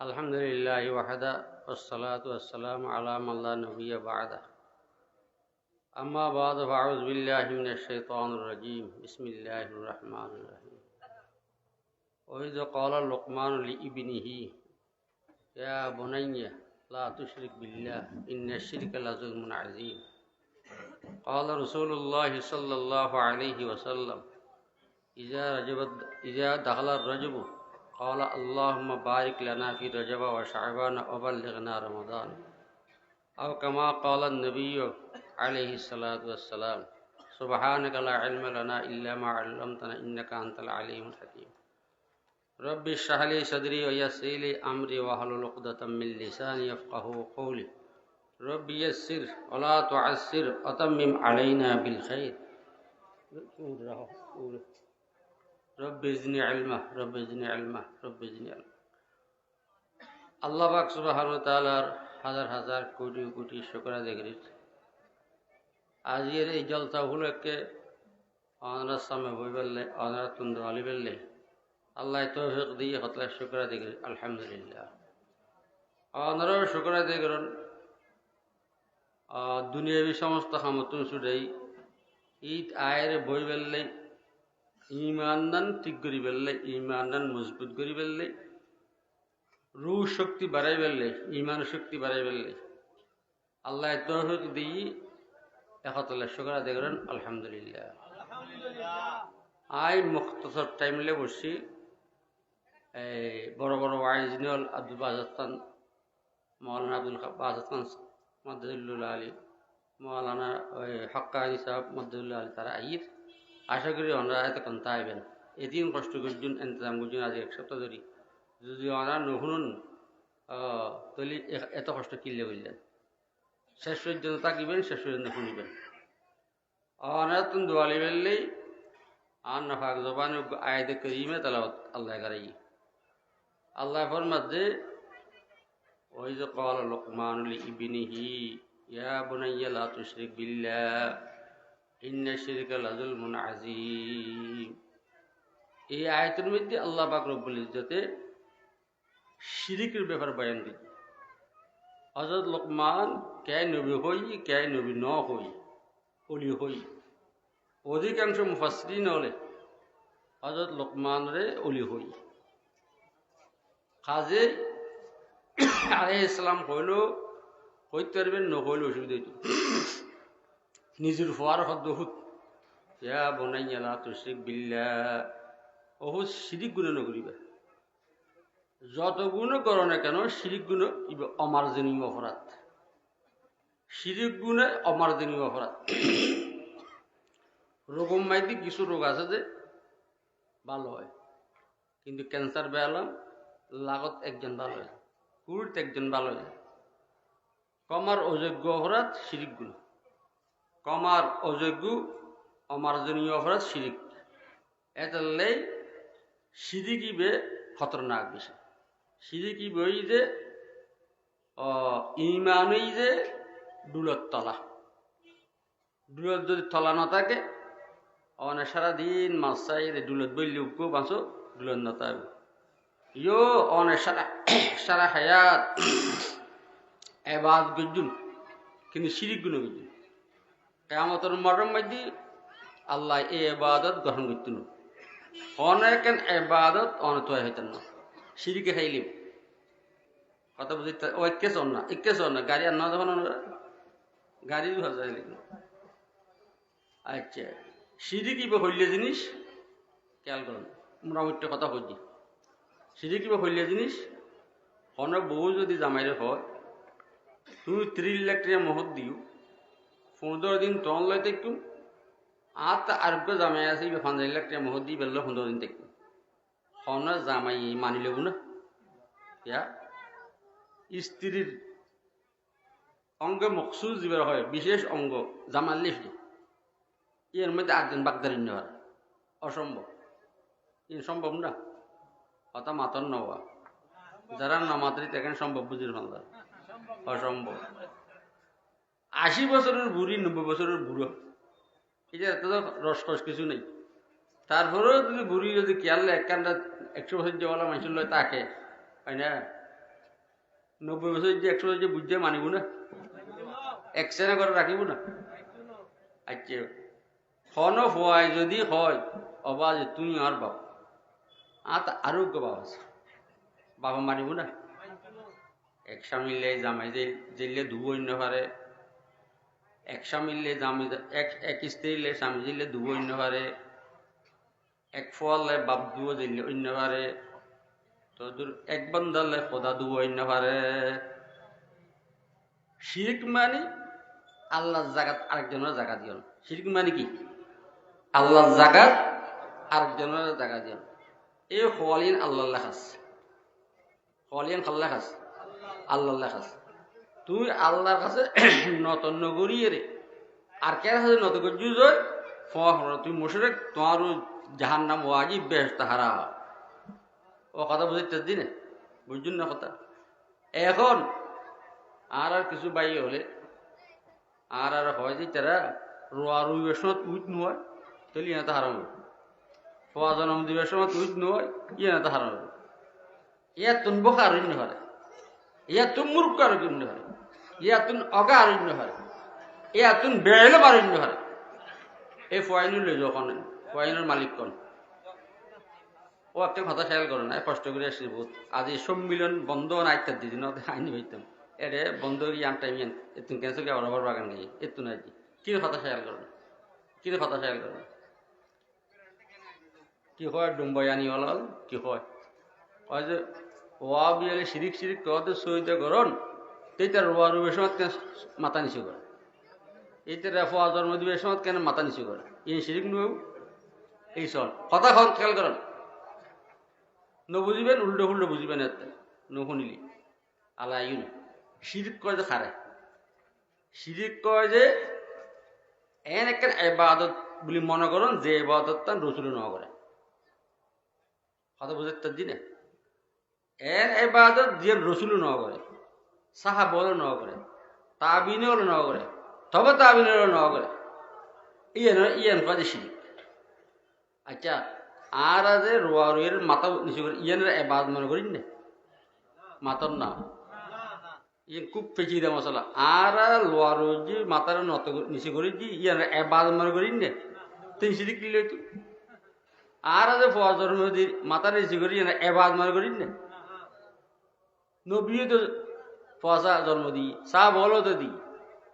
আলহামদুলিল্লাহি ওয়াহদা ওয়াসসালাতু ওয়াসসালামু আলা মান লা নাবিয়্যা বা'দা আম্মা বা'দু ফাআউযু বিল্লাহি মিনাশ শাইতানির রাজীম বিসমিল্লাহির রাহমানির রাহিম ওয়া ইয ক্বালা লুকমানু লিইবনিহি ইয়া বুনাইয়া লা তুশরিক বিল্লাহ ইন্নাশ শিরকা লাযুলমুন আযীম ক্বালা রাসূলুল্লাহি সাল্লাল্লাহু আলাইহি ওয়াসাল্লাম ইযা দাখালা আর-রাজবু قال اللهم بارك لنا في رجب وشعبان وبلغنا رمضان أو كما قال النبي عليه الصلاة والسلام سبحانك لا علم لنا إلا ما علمتنا إنك أنت العليم الحكيم رب اشرح لي صدري ويسر لي أمري واحلل عقدة من لساني يفقهوا قولي رب يسر ولا تعسر وتمم علينا بالخير রব্বি জিদনি ইলমা রব্বি জিদনি ইলমা রব্বি জিদনি ইলমা। আল্লাহ পাক সুবহানাহু ওয়া তাআলার হাজার হাজার কোটি কোটি শুকর আদায় করি। আজকের এই জলসা উপলক্ষে আমরা সামনে বই বললে আমরা তুন্দ আলি বললে আল্লাহ তৌফিক দিয়ে হতলা শুকর আদায় করি আলহামদুলিল্লাহ। আপনারাও শুকর আদায় করুন। দুনিয়াবি সমস্ত খামতুন ছুটাই ঈদ আয়ের বই বললে ইমানদান ঠিক করি ফেললে ইমানদান মজবুত করি ফেললে রূহ শক্তি বাড়াই ফেললে ইমান শক্তি বাড়াই ফেললে আল্লাহ তৌফিক দিয়ে একতলা শুকর আদায় করেন আলহামদুলিল্লাহ। আই মুখতসর টাইমলে বসছি বড় বড় ওয়াইজনুল আব্দুল বাজাদ খান মৌলানা আব্দুল বাজাদ খান মদদুল্লাহ আলী মৌলানা হক্কানি সাহেব মদদুল্লাহ আলী তারা আইর আশা করি ওনারা এতক্ষণ তাইবেন এদিন কষ্ট করছেন ইন্তজাম করছেন আজ এক সপ্তাহ ধরে যদি ওনারা নশুনুন তলি এত কষ্ট কিনলে বললেন শেষ পর্যন্ত তাকিবেন শেষ পর্যন্ত শুনিবেন ওনারা তুমি দোয়ালি বেললেই আর নাফাক জবান আয়াতে করিমে তালাওয়াত আল্লাহ করাই আল্লাহ ফরমাতে ওই যে ক্বালা লুকমানু লিইবনিহি ইয়া বুনাইয়া লা তুশরিক বিল্লাহ ইন্না শিরকা লাযুলমুন আযীম। এই আয়াতের মধ্যে আল্লাহ পাক রব্বুল ইজ্জতে শিরিকের ব্যাপার বয়ান করেছে। হযরত লোকমান কে নবী হই কে নবী ন হই ওলি হই অধিকাংশ মুফাসসিরিন হলে হযরত লোকমান রে ওলি হই কাজে আলাইহিস সালাম কইল কইতে পারবেন ন কইলে অসুবিধা হইতো নিজের হওয়ার শব্দ হুত ইয়া বুনাইয়া লা তুশরিক বিল্লাহ ওহু শিরিক গুণ নকরিবা যত গুণ করো না কেন শিরিক গুণ অমার্জনীয় অপরাধ শিরিক গুণে অমার্জনীয় অপরাধ। রোগম মাইতে কিছু রোগ আছে যে ভালো হয় কিন্তু ক্যান্সার বেয়ালাম লাগত একজন ভালো হয় কুড়িত একজন ভালো হয় কমার অযোগ্য অপরাধ শিরিক গুণ কমার অযোগ্য অমার্জনীয় অপরাধ শিরিক এতালে শিরিকি বে খতরনাক বেশি শিরিকি বই যে ইমানই যে ডুলত তলা ডুলত যদি তলা না থাকে অনেক সারাদিন মাছ চাই ডুলত বললে উগো বাঁচো ডুলত না থাকবে ইয়ো অনেক সারা হায়াত এবাদ গজুন কিন্তু শিরিক গুণ গজুন কিয়ামতের মাঠের মধ্যে আল্লাহ এই ইবাদত গ্রহণ করতেন অনেক ইবাদত অনেক হইতেন না শিরিকে খাইলিম কথা বুঝতে ও একে চল না গাড়ি আর না যখন গাড়ি হাজার আচ্ছা শিরিকি বা হইলে জিনিস খেয়াল করেন মোটামুটি কথা কইছি শিরিকি বা হইলে জিনিস অনেক বউ যদি জামাইরে হয় তুমি 3 লাখ টাকা মহৎ দিও 15 দিন টন লয় দেখুন আর তা আরোগ্য জামাই আছে 5 লাখ টাকা মহৎ দিয়ে বেরলো 15 দিন দেখুন হন জামাই মানি লেব না ইয়া স্ত্রীর অঙ্গে মকসুদ জীবের হয় বিশেষ অঙ্গ জামাল লিফ এর মধ্যে 8 জন বাগদারি নেওয়ার অসম্ভব সম্ভব না কথা মাতন নেওয়া যারা না মাতরি এখানে সম্ভব বুঝির ভালো অসম্ভব 80 বছরের বুড়ি 90 বছরের বুড়ো এটা এত রসকস কিছু নেই তারপরেও যদি বুড়ি যদি খেয়াল একখানটা 100 বছর যে বলা মানুষের লয় তাকে হয় না, 90 বছর যে 100 বছর যে বুঝতে মানিব না, এক সেনা করে রাখিব না। আচ্ছা হন হয় যদি হয় অবা যে তুমি আর বাপ আরোগ্য বাপ আছে, বাবা মানিব না। এক স্বামীলে জামাই জেলে ধুবো অন্য পারে, এক স্বামীলে জামাই এক স্ত্রীলে স্বামী জেলে ধুবো অন্য পারে, এক ফোয়ালে বাপ ধুবো জেলে অন্য পারে, তো এক বন্ধালে খোদা ধুবো অন্য পারে। শিরক মানে আল্লাহর জাগাত আরেকজনের জায়গা দিও। শিরক মানে কি? আল্লাহর জাগাত আরেকজনের জায়গা দিও। এই খোয়ালিন আল্লাহ লেখাস, খোয়ালিন খাল্লা খাস আল্লাহ লেখাস। তুই আল্লাহর কাছে নত নগরিয়ে রে আর কে কাছে নত করছু জয় তুই মুশরিক, তোমার জাহান্নাম ওয়াজিব বেহেশত হারা। ও কথা বুঝতে দিনে বুঝুন না কথা। এখন আর কিছু বাই হলে আর হয় যে তারা রোয়া রুইবের সময় উইট নয় তাহলে ইয়ে তো হারাম হবে, ফোয়া জনম দিবের সময় উইট নয় ইয়ে তো হারাম হবে। ইয়া তুন বোকা আরণ্য হারে, ইয়া তুন মূর্খ আরণ্য হারে, ইয়া তুন অগা আরণ্য হারে, ইয়া তুন বেড়ে আরণ্য হারে। এই ফোয়াইনুর লে যখন ফোয়াইনুর মালিক কন ও একটা কথা খেয়াল করে না, কষ্ট করে আসছি বহুত। আজ এই সম্মিলন বন্ধ না ইত্যাদি দিদি না আইনি হইতাম এরে বন্ধ গিয়ে আন টাইম এতুন ক্যান্সেল গিয়ে আবার বাগান গিয়ে এতু না কি কথা খেয়াল করে না, কি কথা খেয়াল করে না। কি হয় ডুম্বাই আনি ওলাল কি হয় ওই যে ওয়া বিয়ালে শিরিক শিরিক তোদের সহিতে গরণ এইটা রোয়া রুবের সময় কেন মাথা নিচু করে, এইটা রেফা জন্ম দিবের সময় কেন মাথা নিচু করে, এই শিরিক নু এই সব কথা খেয়াল করেন। বুঝিবেন উল্টো উল্টো বুঝিবেন এতে শুনিলি আল্লাহ ইউন শিরিক কয় যে খারে, শিরিক কয় যে এন একটা ইবাদত বলে মনে করেন যে ইবাদতটা রসুল ন করে। কথা বুঝতে দিনে এন ইবাদত যে রসুল ন করে, সাহাবল ন করে, তাবিনও ন করে, তবে তাবিনেরও ন করে, ইয়েন পাজে শিরিক। আচ্ছা আর আজ রোয়া রুয়ের মাথা নিচু করে ইয়েনের এবাদ মনে করিন না মাতার না ইয়ে খুব পেঁচিয়ে দেয় মশলা আর লোয়া রোজ মাথার নত নিচে করে দি ইয়ার এবাদ মনে করিন না তিন সিদিক দিলে তো আর আজ ফোয়া জন্ম দি মাথার নিচে করি এবাদ মনে করিন না। নবীও তো ফসা জন্ম দি চাহ বলো তো দি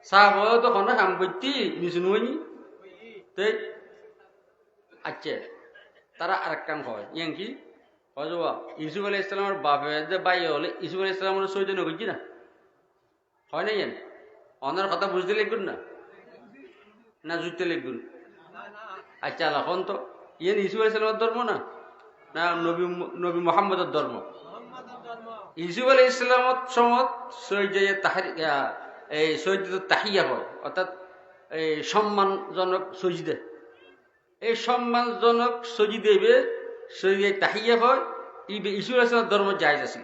চাহ বলো তো খন্ডা কাম করতি নিচু নই তাই। আচ্ছা তারা আরেক কাম হয় ইয়াং কি হজবা ইউসুফ আলাইহিস সালামের বাপে যে বাই হলে ইউসুফ আলাইহিস সালামের সৈজন করছি না হয় না ইয়ান অনার কথা বুঝতে লিখুন না না জুড়তে লিখুন। আচ্ছা এখন তো ইয়ান ইউসুফ আলাইহিস সালামের ধর্ম না না নবী নবী মুহাম্মদের ধর্ম। ইউসুফ আলাইহিস সালামের সময় সৈজে এই সৈয়দ তাহিয়া হয় অর্থাৎ এই সম্মানজনক সজিদে, এই সম্মানজনক সজি দেবে সজি তাহিয়া হয় ইসুর আসলাম ধর্ম জায়জ আছে।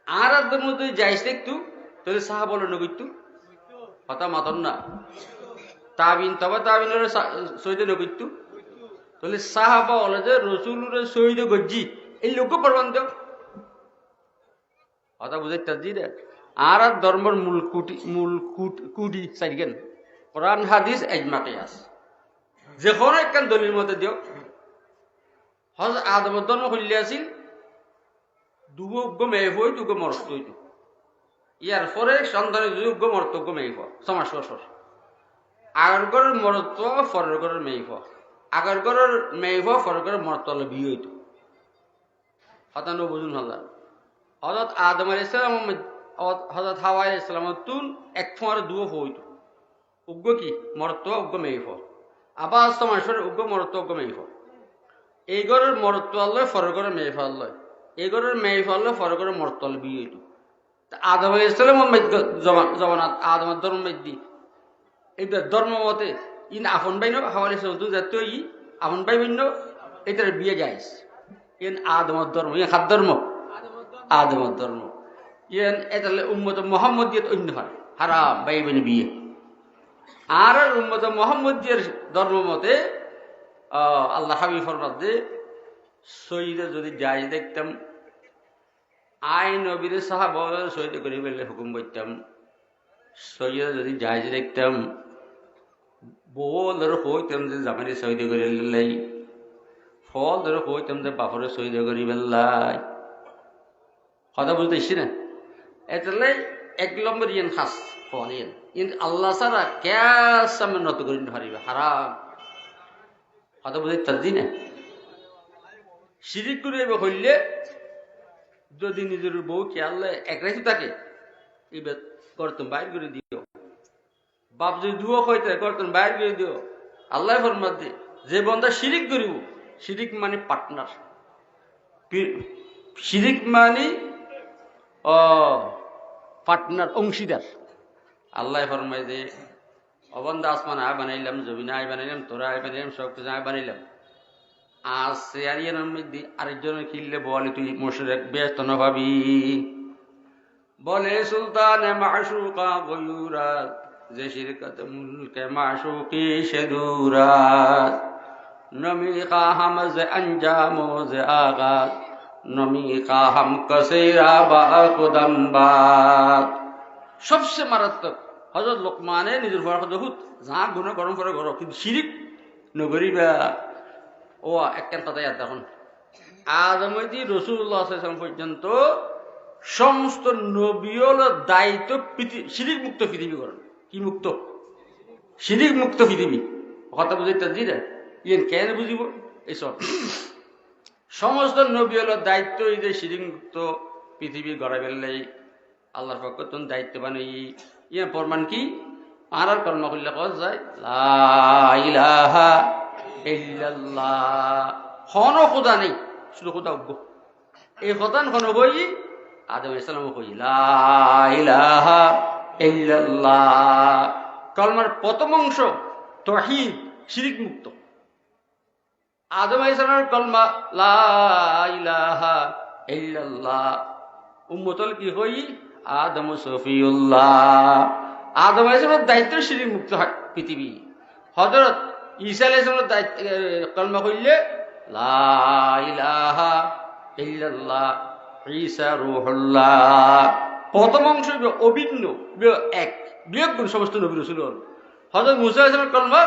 আর ধর্ম যদি জায়জ দেখতু তাহলে সাহা বলে নগিতু কথা মাতন না তাবিন তবে তাবিনের সহিদে নগিতু তাহলে সাহাবা বলে যে রসুলের সহিদে গজ্জি এই লোক প্রবন্ধ কথা বুঝাই তাজি রে। আর ধর্মের মূল কুটি চাইগেন কোরআন হাদিস এজমা কিয়াস যে কোনো একখান দলির মধ্যে দিও হজ আদমের ধর্ম হইলে আছিল দুগো উগ্র মেয়ে হই দুগো মরত হইত ইয়ার পরে সন্তানের যদি উগ্র মরত উগ্র মেয়ে হওয়া সমাজ বছর আগের ঘরের মরত্ব পরের ঘরের মেয়ে হওয়া আগের ঘরের মেয়ে হওয়া পরের ঘরের মরত্ব হলে বিয়ে হইত হতানো বুঝুন হল্লা হজরত আদম আলাইহিস সালাম হজরত হাওয়া আলাইহিস সালাম তুন এক ফোঁয়ারে দুয়ো হইত উগ্র কি মরত্ব উগ্র মেয়ে হওয়া আবার সমাজের উগ্র মরত্ব উগ্র মেয়ে হওয়া এই ঘরের মরত্ব আল্লাহ পরের ঘরের মেয়ে ফেলল এই ঘরের মেয়ে ফেললে পরের ঘরের মরত্ব হলে বিয়ে হইত। আদম আলাইহিস সালাম জমানাত আদমের ধর্ম মেদি এই ধর্ম মতে ইন আপন বাইন হাওয়া আলাইহিস সালাম জাতীয় ই আপন বাই ভিন্ন এটার বিয়ে যাইস ইন আদমের ধর্ম ইন খাদ ধর্ম আদমের ধর্ম ইন এটা উম্মত মুহাম্মদিয়ত অন্য হয় হারাম বাই বোন বিয়ে। আর উম্মত মুহাম্মদিয়ার ধর্ম মতে আল্লাহ হাবিব ফরমাত যে শহীদে যদি যাই দেখতাম আই নবীর সাহাবা শহীদ করি বললে হুকুম করতাম শহীদে যদি যাই দেখতাম বল হইতাম যে জামানি শহীদ করে লাই ফল ধরে হইতাম যে বাপরে শহীদ করি বেল্লাই কথা বুঝতেছি না এটালে এক নম্বর ইয়েন খাস ফল ইয়েন কিন্তু আল্লাহ ছাড়া ক্যাশ সামনে নত করি পারিবে হারাম কথা বুঝতে তাজি না শিরিক করে হইলে যদি নিজের বউ কে আল্লাহ এক রাইতে থাকে এবার করতাম বাইর করে দিও বাপ যদি দুয়ো হইতে করতেন বাইর করে দিও আল্লাহ ফরমাত দি যে বন্ধা শিরিক করিব শিরিক মানে পার্টনার শিরিক মানে পার্টনার অংশীদার আল্লাহ ফরমায় যে অবন্ধা আসমান আয় বানাইলাম জমিন আয় বানাইলাম তোরা আয় বানাইলাম সব কিছু আয় বানাইলাম আর সে আরিয়ানোর মধ্যে আরেকজনের কিনলে বলে তুই মোশরেক ব্যস্ত না ভাবি বলে সুলতান মাশুকা গয়ুরাত যে শিরকত মুলকে মাশুকি সে দূরাত নমি কাহাম যে अंजाम যে आगाज নমি কাহাম কসিরা বা কুদম্বাত সবচেয়ে মারাত্মক হযরত লোকমানে নিজের ফরক বহুত যা গুনাহ গরম করে ঘর কিন্তু শিরিক নগরিবা ও একখান কথা ইয়াদ দেখুন আদম হইতে রাসূলুল্লাহ সাল্লাল্লাহু আলাইহি ওয়াসাল্লাম পর্যন্ত সমস্ত নবীর দায়িত্ব শিরিক মুক্ত পৃথিবী করেন কি মুক্ত শিরিক মুক্ত পৃথিবী কথা বুঝাইতে দিলে ইয়েন কেন বুঝিব এইসব সমস্ত নবীর দায়িত্ব এই যে শিরিক মুক্ত পৃথিবী গড়া ফেললেই আল্লাহর পক্ষ তুমি দায়িত্ব বানাই ইয়ে প্রমাণ কি আর কর্ম করলে কওয়া যায় লা ইলাহা ইল্লাল্লাহ কোনো খোদা নেই শুধু খোদা উগ্র এই খোদান কোনো বই আদম আলাইহিস সালাম কই লা ইলাহা ইল্লাল্লাহ কলমার প্রথম অংশ তাওহীদ শিরিক মুক্ত আদম আলাইহিস সালামের কলমা লা ইলাহা ইল্লাল্লাহ উম্মতল কি হই আদম সফিউল্লাহ আদম আলাইহিস সালামের দায়িত্ব শিরিক মুক্ত পৃথিবী হযরত ঈসা আলাইহিস সালামের দায়িত্ব কলমা কইলে লা ইলাহা ইল্লাল্লাহ ঈসা রূহুল্লাহ প্রথম অংশ অভিন্ন এক বিয়োগ গুণ সমস্ত নবী রাসূল হযরত মুসা আলাইহিস সালামের কলমা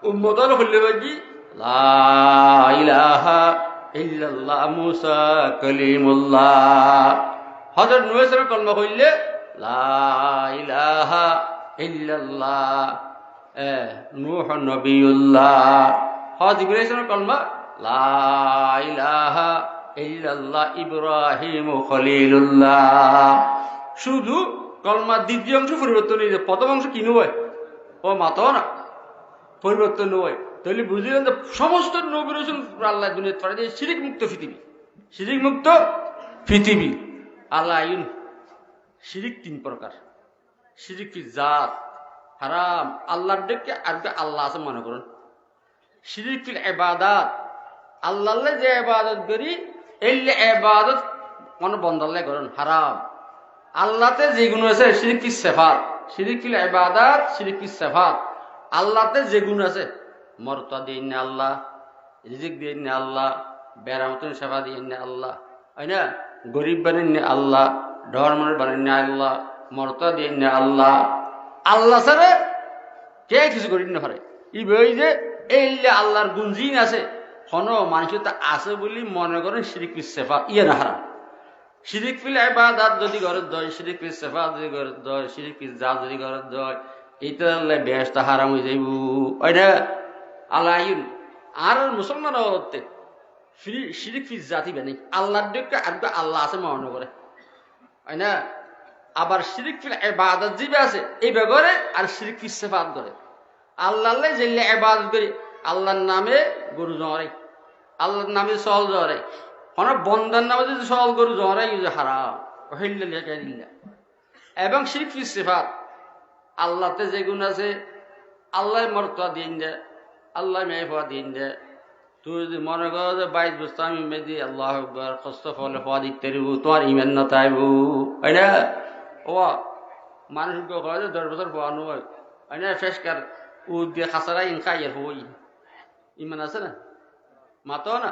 উম্মতল হইলে বাকি লা ইলাহা ইল্লাল্লাহ মুসা কালিমুল্লাহ হযরত নূহ আলাইহিস সালামের কলমা কইলে লা ইলাহা ইল্লাল্লাহ নূহ নবিয়ুল্লাহ হযরত ইব্রাহিম আলাইহিস সালামের কলমা লা ইলাহা ইল্লাল্লাহ ইব্রাহিম খলিলুল্লাহ শুধু কলমা দ্বিতীয় অংশ পরিবর্তন হয়ে প্রথম অংশ কি নয় ও মাতো না পরিবর্তন হয় তাহলে বুঝলেন যে সমস্ত নবী রাসূল আল্লাহ দুনিয়াতে পাঠিয়ে দিয়ে শিরিক মুক্ত পৃথিবী শিরিক মুক্ত পৃথিবী আল্লাহ আইন শিরিক তিন প্রকার শিরিক ফি জাত হারাম আল্লাহর ডেকে আর আল্লাহ আছে মনে করুন শিরিক ফিল ইবাদাত আল্লাহর যে ইবাদত করি এই ইবাদত কোন বন্দাল্লাহ করেন হারাম আল্লাহতে যেগুলো আছে শিরিক ফিস সিফাত শিরিক ফিল ইবাদাত শিরিক ফিস সিফাত আল্লাহতে যে গুণ আছে মর্তা দিন আল্লাহ রিজিক দিন আল্লাহ বেরামতন সেবা দিন আল্লাহ হয় না গরিব বানেন আল্লাহ ধর্মের বানেন আল্লাহ মর্তা দিন আল্লাহ আল্লাহ ছাড়া কে কিছু করি না পারে এই বই যে এই আল্লাহর গুণ জিন আছে কোনো মানুষের তা আছে বলি মনে করেন শিরিক ফিস সিফাত ইয়ে না হারাম শিরিক ফিল ইবাদাত যদি ঘরে দয় শিরিক ফিস সিফাত যদি ঘরে দয় শিরিক ফিস জাত যদি ঘরে দয় এইটা বেশ হারাম হয়ে যাইব ওইটা আল্লাহ আর মুসলমান হতে শিরিক ফিস জাতি বানি আল্লাহর ডেকে আর আল্লাহ আছে মনে করে হয় না আবার শিরিক ফিল ইবাদত জিবে আছে এই ব্যাপারে আর শিরিক ফিস সিফাত করে আল্লাহ যে ইবাদত করি আল্লাহর নামে গরু জড়াই আল্লাহর নামে সল জড়াই কোনো বন্দার নামে যদি সল গরু জড়াই হারাম এবং শিরিক ফিস সিফাত আল্লাহতে যে গুণ আছে আল্লাহ মর্তবা দিন দে আল্লাহ মেয়ে দিন দে তুই যদি মনে করো যে 22 বছর আমি মেদি আল্লাহ আকবার কষ্ট ফলে হওয়া দিতে তোমার ইমান না তাইব হয় না ও মানুষকে কয় যে 10 বছর পড়ানো হয় না ফেসকার ও দিয়ে খাসারা ইন খাইয়ের হই ইমান আছে না? মাতো না।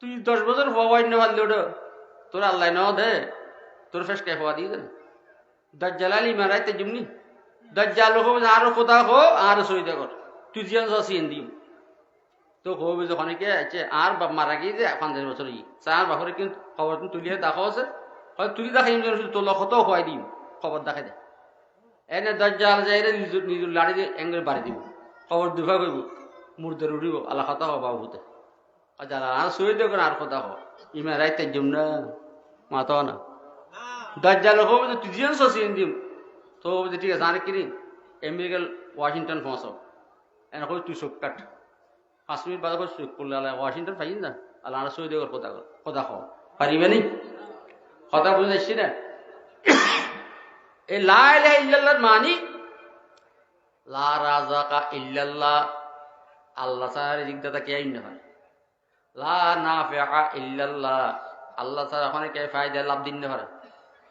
তুই 10 বছর হওয়াই না পারলে ওটা তোর আল্লাহ ন দে তোর ফেস কে হওয়া দিয়ে দেন দাজ্জালাল ইমান রাইতে জুমনি দাজ্জাল হো আরো খোদা হো আর সইদা কর তুই জিয়ান সাসিন দিম তো হবে যখন কে আছে আর বাপ মারা গিয়ে যে 50 বছর ই চার বাপরে কিন্তু খবর তুমি তুলিয়ে দেখো আছে হয় তুলি দেখাই তোর লক্ষ তো হওয়াই দিম খবর দেখাই দে এনে দাজ্জাল যাইরে নিজের লাড়ি দিয়ে এঙ্গেল বাড়ি দিব খবর দুভা করব মুর্দের উঠিব আল্লাহ কথা হবা হতে যারা আর সইদ করে আর কথা হো ইমান রাইতে জুম না মাতো না দাজ্জাল হো তুই জিয়ান সাসিন দিম তো ঠিক আছে আর কিনি আমেরিকার ওয়াশিংটন পৌঁছাও এনে কই তুই চোখ কাট 5 মিনিট বাদে চোখ করলে আল্লাহ ওয়াশিংটন পাইন না আল্লাহ আর সৌদি কর কথা খাও পারিবে নি কথা বুঝাইছি না এই লা ইলাহা ইল্লাল্লাহর মানি লা রাযাকা ইল্লাল্লাহ আল্লাহ ছাড়া রিজকদাতা কে আইন হয় লা নাফিআ ইল্লাল্লাহ আল্লাহ ছাড়া ওখানে কে ফায়দা লাভ দিন না পারে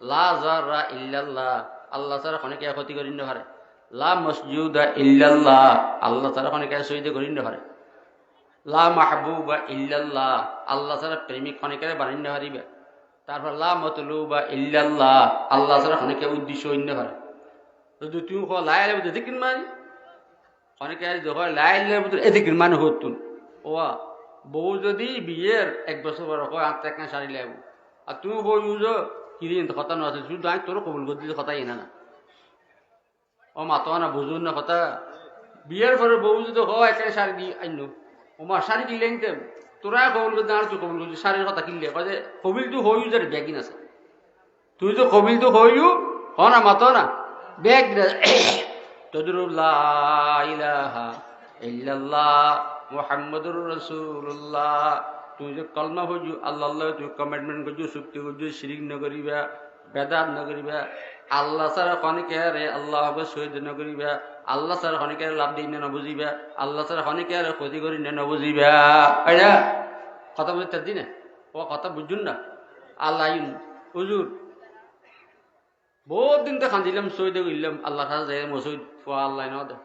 লা যাররা ইল্লাল্লাহ আল্লাহ ছাড়া ওখানে কে ক্ষতি করিন না পারে লা মাসজুদা ইল্লাল্লাহ আল্লাহ ছাড়া ওখানে কে সজদা করিন না পারে লা মাহবুবা ইল্লাল্লাহ আল্লাহ ছাড়া প্রেমিক ওখানে কে বানিন না পারিবে তারপর লা মাতলুবা ইল্লাল্লাহ আল্লাহ ছাড়া ওখানে কে উদ্দেশ্য হইন না পারে যদি তুমি কো লা ইলাহা ইল্লাল্লাহ যিকির মানি ওখানে কে দেখো লা ইলাহা ইল্লাল্লাহ যিকির মানি হতুন ওয়া বউ যদি বিয়ের 1 বছর পর কয় আর টাকা শাড়ি লাইব আর তুমি বউ ইউজ কিরিন কথা না আছে শুধু আই তোর কবুল করে দিলে কথা এনা না ও মাতো না বুঝুন না কথা বিয়ের পরে বউ যদি হয় একটা শাড়ি দি আইন ও মা শাড়ি কিনলে নিতে তোরা কবুল করে আর তুই কবুল করছিস শাড়ির কথা কিনলে কয় যে কবিল তো হইউ যে ব্যাগিন আছে তুই তো কবিল তো হইউ হ না মাতো না ব্যাগ তদরুল্লাহ ইলাহা ইল্লাল্লাহ মুহাম্মাদুর রাসূলুল্লাহ তুই যে কলমা হইজু আল্লাহ আল্লাহ তুই কমিটমেন্ট করছু চুক্তি করছু শিরিক ন করিবা বেদাত ন করিবা আল্লাহ ছাড়া খনিকে রে আল্লাহ হবে শহীদ ন করিবা আল্লাহ ছাড়া খনিকে লাভ দিন ন বুঝিবা আল্লাহ ছাড়া খনিকে ক্ষতি করি ন বুঝিবা আইনা কথা বুঝতে দি না ও কথা বুঝুন না আল্লাহ হুজুর বহুত দিন তো খান্দিলাম শহীদ গইলাম আল্লাহ কাছে যাই মসজিদ পোয়া আল্লাহ ন দে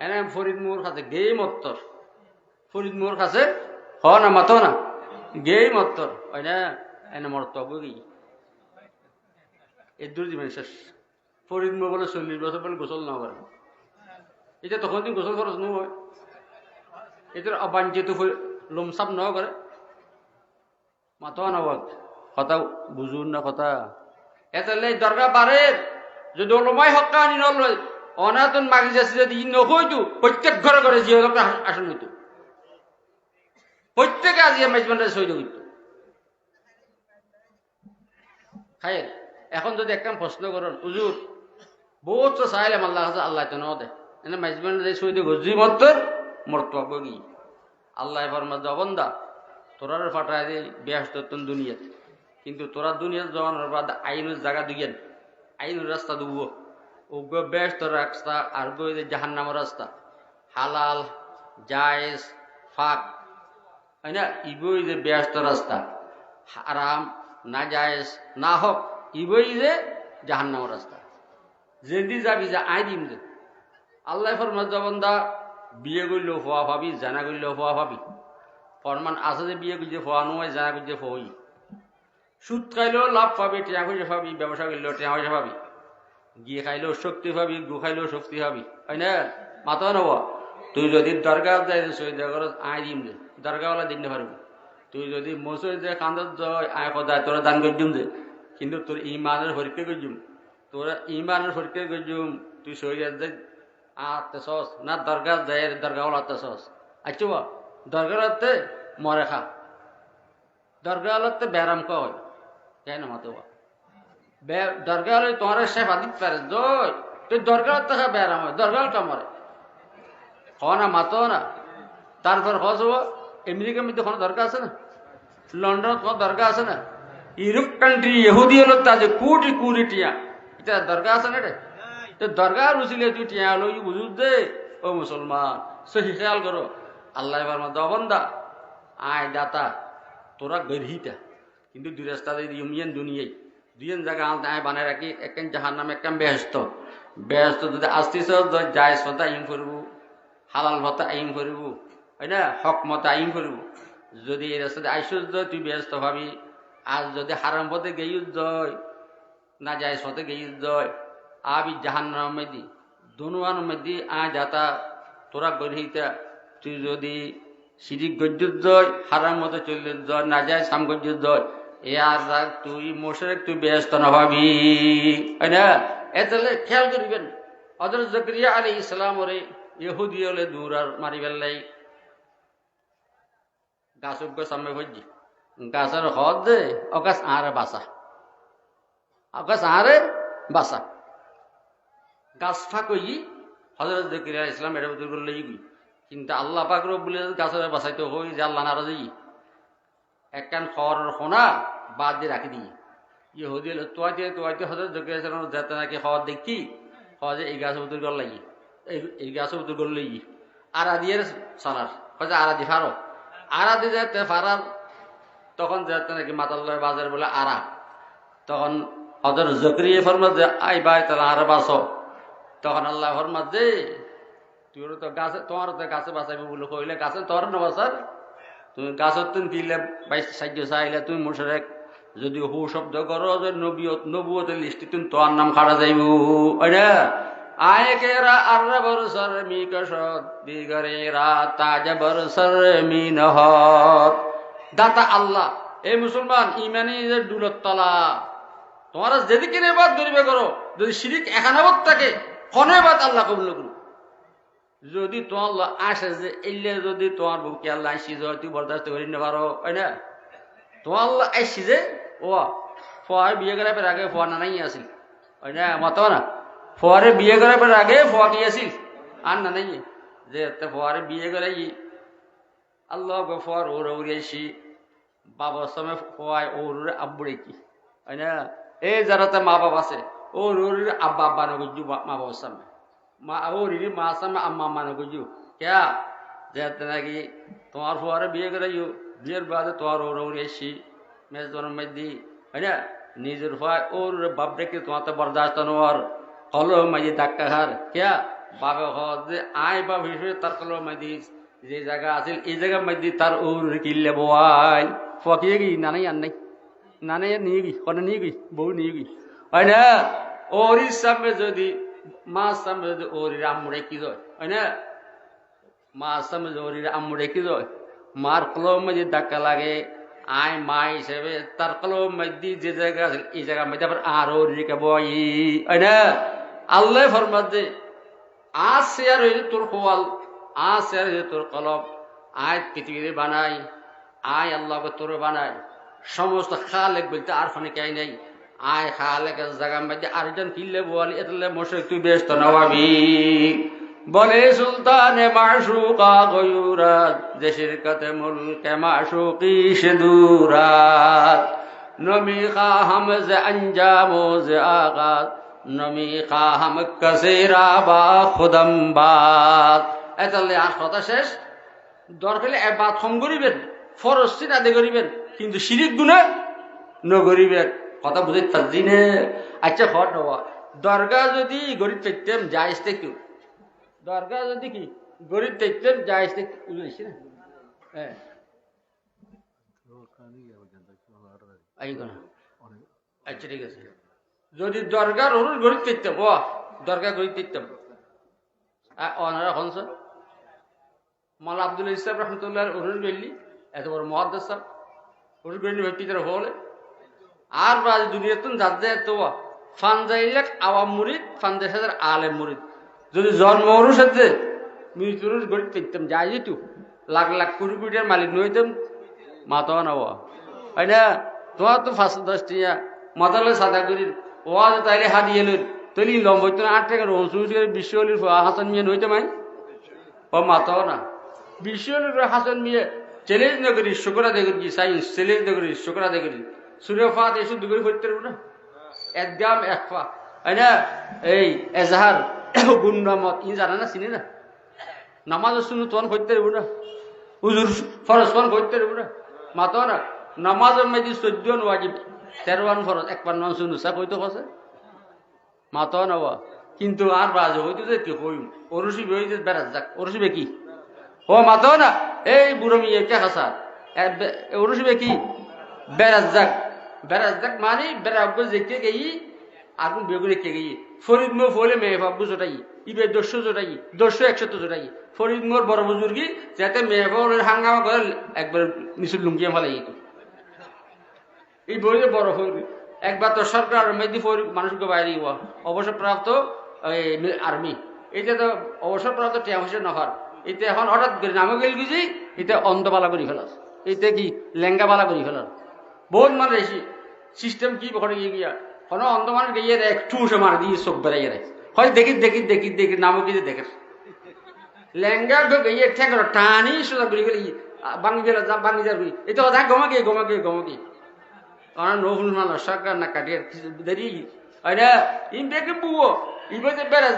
এনে ফরিদ মোর কাছে গেই মত্তর ফরিদ মোর কাছে হ না মাতো না গেই মত্তর ওই না এনে মরত গই এই দূর দিবেন শেষ ফরিদ মোর বলে 40 বছর বলে গোসল না করে এটা তখন দিন গোসল খরচ নয় এটার অবাঞ্ছিত লোমসাপ ন করে মাতো না কথা বুঝুন না কথা এত দরকার বাড়ে যদি ওলমাই হকানি নলয় অনাতন মাগি যাচ্ছে যদি নহইতো প্রত্যেক ঘরে ঘরে যে লোক আসন হইতো প্রত্যেকে আজি মেজবানটা সইদ হইত খাই এখন যদি একটা প্রশ্ন করেন হুজুর বহুত তো চাইলাম আল্লাহ কাছে আল্লাহ তো ন দে এনে মেজবানটা যে সইদ গজি মত্তর মর্তব্য কি আল্লাহ ফরমাদ বন্দা তোরার ফাটায় দে ব্যস্ত দুনিয়াতে কিন্তু তোরা দুনিয়ার জমানোর বাদ আইনের জায়গা দিয়েন আইনের রাস্তা দুবো ওগ ব্যস্ত রাস্তা আর গই জাহান্নামের রাস্তা হালাল জায়েজ ফাক হয় না ইবই যে ব্যস্ত রাস্তা হারাম না জায়েজ না হোক ইবই যে জাহান্নামের রাস্তা যেদি যাবি যে আই দিম যে আল্লাহ ফরমান জবন্দা বিয়ে করলেও হওয়া ভাবি জানা করলেও হওয়া ভাবি ফরমান আছে যে বিয়ে করছে হওয়া নয় জানা করছে হই সুদ খাইলেও লাভ পাবি টিয়া খুঁজে পাবি ব্যবসা করলেও টিয়া খুঁজে পাবি গিয়ে খাইলেও শক্তি পাবি গু খাইলেও শক্তি পাবি হয় না মাথা নেব তুই যদি দরগা যাই সৈদা করে আয় দিম যে দরগাওয়ালা দিন পারবি তুই যদি মসজিদ যে কান্দত জয় আয় সদায় তোরা দান করজুম যে কিন্তু তোর ইমানের পরীক্ষা করজুম তোরা ইমানের পরীক্ষা করজুম তুই সৈদার যাই আতে সস না দরগা যায় দরগাওয়ালাতে সস আচ্ছা বা দরগাতে মরে খা দরগাওয়ালাতে ব্যারাম কয় কেন মাতো দরগা হলে তোমার শেফা দিতে পারে জয় তুই দরগা থাকা ব্যারাম হয় দরগা মরে হ না মাতো না তারপর হস আমেরিকার মধ্যে কোনো দরকার আছে না লন্ডন কোনো দরকার আছে না ইউরোপ কান্ট্রি ইহুদি হলো তাজে কোটি কোটি টিয়া এটা দরকার আছে না রে তো দরকার উচিলে তুই টিয়া হলো বুঝুত দে ও মুসলমান সহি খেয়াল করো আল্লাহ এবার দবন্দা আয় দাতা তোরা গরিহিতা কিন্তু দুই রাস্তা ইউনিয়ন দুনিয়ায় দুইজন জায়গা আলতে আয় বানায় রাখি একখান জাহার নামে একখান ব্যস্ত ব্যস্ত যদি আসতেছ যায় সদা ইম করবো হালাল ভাতা আইন করবো হয় না হক মত আইন করব যদি এই রাস্তাতে আইসুস জয় তুই ব্যস্ত ভাবি আর যদি হারাম পথে গেইউস জয় না যায় সতে গেইউস জয় আবি জাহান্নামের মধ্যে দুনুয়ার মধ্যে যাতা তোরা গরিহিতা তুই যদি সিরিক গজ্জুর জয় হারাম মতো চললে জয় না যায় সাম গজ্জুর জয় এ আর তুই মোশরেক তুই ব্যস্ত না ভাবি হয় না এতালে খেয়াল করিবেন হযরত জাকারিয়া আলাইহিস সালাম ওরে ইহুদি হলে দূর আর মারি ফেললাই গাছ উগ্র সামনে ভজি গাছের হদ দে অগাছ আরে বাসা অগাছ আরে বাসা গাছ ফাঁকই হযরত জাকারিয়া আলাইহিস সালাম এটা দূর করলে কিন্তু আল্লাহ পাক রব্বুল ইজ্জত গাছের বাসাইতে হই যে আল্লাহ নারাজি একখান খড়ের খোনা বাদ দিয়ে রাখি দিই ইহুদি হলে তোয়াইতে হযরত জাকারিয়া আলাইহিস সালাম যাতে নাকি খড় দেখি যে এই গাছের উত্তর গল লাগি এই গাছের উত্তর গল লাগি আড়া দিয়ে সারার হয়তো আড়া দি ফারো আড়া দিয়ে যেতে ফারার তখন যেতে নাকি মাতাল্লাহ বাজার বলে আড়া তখন হযরত জাকারিয়া ফরমাত যে আই ভাই তাহলে আড়া বাসো তখন আল্লাহ ফরমাত যে তুই তো গাছে তোমার তো গাছে বাঁচাইবে বলে কইলে গাছে তোর না বাঁচার তুমি গাছত তুমি দিলে বাইশ সাহায্য চাইলে তুমি মুশরিক যদি হু শব্দ করো যে নবুয়তের লিস্টে তুমি তোর নাম খাড়া যাইব ওই না আয়েকেরা আররা বরসর মি কসদ দিগরেরা তাজ বরসর মি নহত দাতা আল্লাহ এই মুসলমান ইমানি যে দুলত তলা তোমরা যেদিকে নেবাদ করিবে করো যদি শিরিক এখানাবত থাকে কনেবাদ আল্লাহ কবুল করুন যদি তোমার আসে যে এলে যদি তোমার বুকে আল্লাহ আসি যায় তুই বরদাস্ত করি না পারো হয় না তোমার আল্লাহ আসি যে ও ফোয়ার বিয়ে করার পর আগে ফোয়া নানাই আসিল হয় না মত না ফোয়ারে বিয়ে করার পর আগে ফোয়া কি আসিল আর নানাই যে ফোয়ারে বিয়ে করাই আল্লাহ ফোয়ার ওর উড়ে আসি বাবার সময় ফোয়ায় ওর আব্বুরে কি হয় না এই যারা মা বাবা আছে ওর আব্বা আব্বা নগজু মা বাবার সামনে মা ওরি মা সামনে আম্মা আম্মা নগজু ক্যা যেতে নাকি তোমার ফোয়ারে বিয়ে করাইও বিয়ের বাদে তোমার ওর উড়ে আসি মেজ জন্ম দি হয় না নিজের ফোয়ায় ওর বাপ ডেকে তোমার তো বরদাস্ত নোয়ার কলো মাঝে ধাক্কা খার ক্যা বাবা যে আয় বাপ হিসেবে তার কলো মাঝি যে জায়গা আছে এই জায়গার মধ্যে তার ওর কিনলে বোয়াই ফকিয়ে গি নানাই আর নাই নানাই নিয়ে গি কনে নিয়ে গি বউ নিয়ে গি হয় না ওর সামনে যদি মার সামনে যদি ওর আম্মুড়ে কি যায় হয় না মার সামনে যদি ওর আম্মুড়ে কি যায় মার কলো মধ্যে ধাক্কা লাগে আয় মা হিসেবে তার কলো মধ্যে যে জায়গা আছে এই জায়গার মধ্যে আবার আর ওর রেখে বই হয় না আল্লাহ ফরমাত যে আজ শেয়ার হয়েছে তোর খোয়াল আজ শেয়ার হয়েছে তোর কলব আয় পৃথিবীতে বানাই আয় আল্লাহকে তোর বানাই সমস্ত খালেক বলতে আর ফোনে কে নাই আয় খালেকের জায়গার মধ্যে আরেকজন কিনলে বল এতলে মোশরিক তুই ব্যস্ত না ভাবি বলে সুলতানে মাশুকা গয়ুরাত যে শিরকতে মুলকে মাশুকি সে দূরাত নমি খাহাম যে अंजाम যে आगाज নমি খাহাম কসেরা বা খুদম বাত এতলে আর কথা শেষ দরকারে এবাদ কম করিবেন ফরজ সিন আদায় করিবেন কিন্তু শিরিক গুনাহ নগরিবেন কথা বুঝে তাজিনে আচ্ছা হট হওয়া দরগা যদি গরিব পেতেম জায়েজ থেকে দরগা যদি কি গরিব পেতেম জায়েজ থেকে বুঝেছি না হ্যাঁ আচ্ছা ঠিক আছে যদি দরগার হরুর গরিব পেতেম ও দরগা গরিব পেতেম ওনারা হনস মাওলানা আব্দুল ইসলাম রহমতুল্লাহ হরুর গেলি এত বড় মহাদ্দেশ সাহেব হরুর গেলি ব্যক্তিদের হলে আর বাজ দুনিয়াতুন যাচ্ছে তো ফানজাইলাক আওয়াম মুরিদ ফানজাই হাজার আলেম মুরিদ যদি জন্ম অনুসারে মৃত্যুর গরিব পেতাম যাই যেত লাখ লাখ কোটি কোটির মালিক নইতাম মাথা নেব হয় না তোমার তো 5-10 টিয়া মাথালে সাদা করি ওয়াজ তাইলে হারিয়ে লই তলি লম্বই তো 8 টাকার 20 হলির হাসান মিয়া নইতে মাই ও মাথা না 20 হলির হাসান মিয়া চ্যালেঞ্জ না করি শুকরা দে করি সাইন্স চ্যালেঞ্জ না করি শুকরা দে করি সুরেফাত এসব দুগুরি করতে পারবো না একদম একফা হয় না এই এজাহার গুন্ডামত ই জানা না চিনি না নামাজ শুনু তখন করতে পারবো না হুজুর ফরজ তখন করতে পারবো না মাতো না নামাজের মধ্যে 14 ওয়াজিব 13 ফরজ 51 শুনু সা কইতো কসে মাতো না কিন্তু আর বাজে হইতো যে কি কইম ওরসি বই যে বেরাজ যাক ওরসি কি ও মাতো না এই বুড়ো মিয়ে কে হাসা অনুসবে কি বেরাজ্জাক বেরাজ্জাক মানে বেরাব্য যেকে গেই আগুন বেগুনে কে গেই ফরিদ মো ফলে মেয়ে বাব্বু জোটাই ইবে 200 জোটাই 200 100 জোটাই ফরিদ মোর বড় বুজুর্গি যাতে মেয়ে বাবুর হাঙ্গামা করে একবার মিছিল লুঙ্গিয়ে ফেলাই এই বইলে বড় ফরিদ একবার তো সরকার মেদি ফরিদ মানুষকে বাইরে অবসরপ্রাপ্ত আর্মি এটা তো অবসরপ্রাপ্ত টিয়া হোসেন নহর এটা এখন হঠাৎ করে নামে গেল গুজি এটা অন্ধবালা করে ফেলাস এটা কি লেঙ্গাবালা করে ফেলার বহুত মানে সিস্টেম কি করে গিয়া কোনো অন্ধ মানুষ গিয়ে একটু সে মার দিয়ে চোখ বেড়াই রে হয় দেখি দেখি দেখি দেখি নামও কিছু দেখে লেঙ্গা গিয়ে ঠেক টানি সোজা ঘুরি গেলে বাঙ্গি গেল বাঙ্গি যাবি এটা কথা গমাকে গমাকে গমাকে কারণ নহুল মানুষ সরকার না কাটিয়ে দেরি হয় না ইম দেখে বুয়ো ইবে যে বেড়াজ